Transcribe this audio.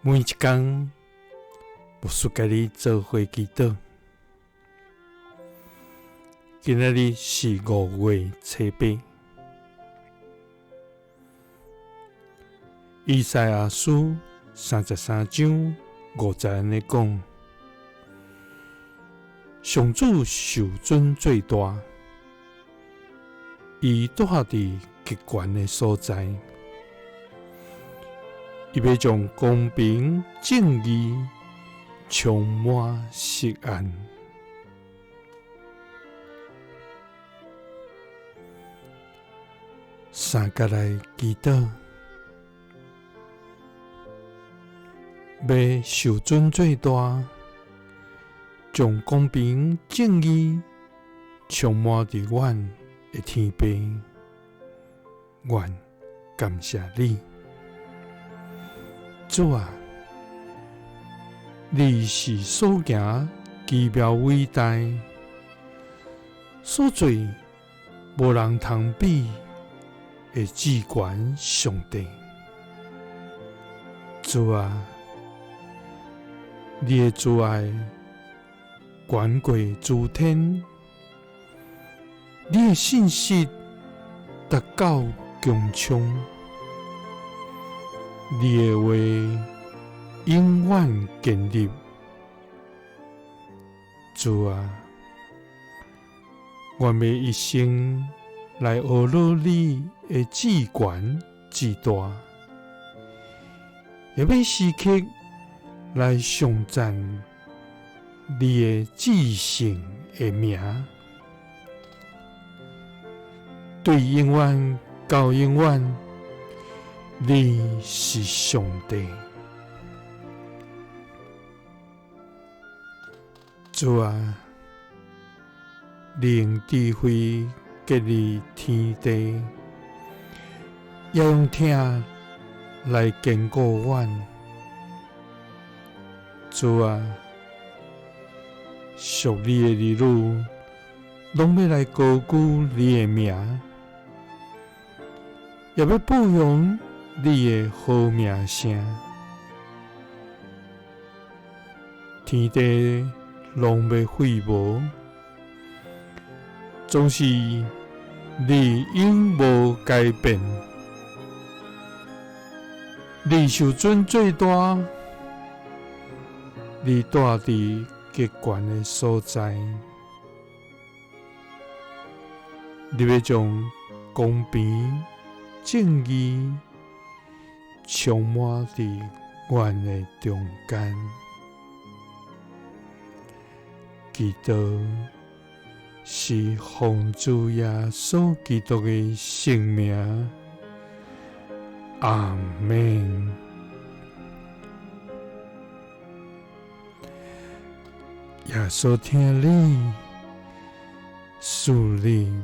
每一天，牧师甲你做伙祈祷。今仔日是5月初8。以赛亞書33章5節安尼講：上主受尊最大，伊住佇極懸的所在。伊要將公平正義充滿錫安。三角來祈禱，要受尊最大，將公平正義充滿佇阮的天父。阮感謝你。主啊，你是所行奇妙偉大，所做無人通比的至懸上帝。主啊，你的慈愛遠過諸天，你的信實達到穹蒼。你的話永遠堅立。主啊，我要一生來學習你的至懸至大，也要時刻來頌讚你的至聖的名，對永遠到永遠。你是上帝。主啊，你用智慧建立天地，也用疼來堅固阮。主啊，屬你的兒女，攏要來高舉你的名，也要保養你的好名聲。天地攏要廢無，總是你永無改變。你受尊最大，你住佇極懸的所在。你要將公平正義充滿佇阮的中間。祈禱是奉主耶穌基督的聖名。阿們。耶穌聽你，賜你